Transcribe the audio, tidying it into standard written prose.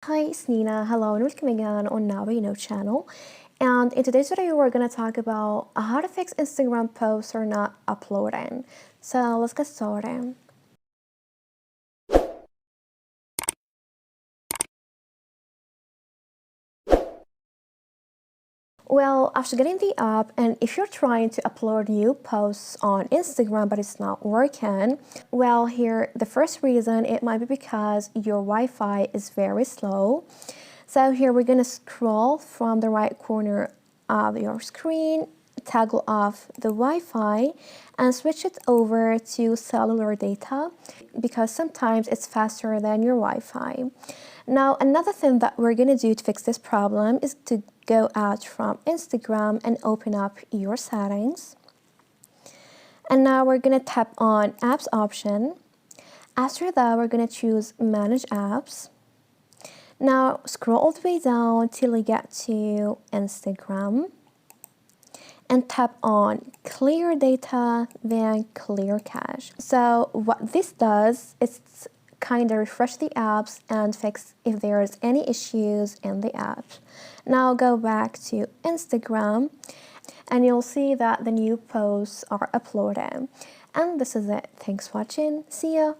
Hi, it's Nina. Hello and welcome again on Now We Know channel. And in today's video, we're going to talk about how to fix Instagram posts are not uploading. So let's get started. Well, after getting the app, and if you're trying to upload new posts on Instagram but it's not working, well, here the first reason, it might be because your Wi-Fi is very slow. So here we're going to scroll from the right corner of your screen, toggle off the Wi-Fi and switch it over to cellular data because sometimes it's faster than your Wi-Fi. Now, another thing that we're going to do to fix this problem is to go out from Instagram and open up your settings. And now we're going to tap on Apps option. After that, we're going to choose Manage Apps. Now, scroll all the way down till you get to Instagram. And tap on Clear Data, then Clear Cache. So what this does is kind of refresh the apps and fix if there's any issues in the app. Now go back to Instagram and you'll see that the new posts are uploaded. And this is it. Thanks for watching. See ya.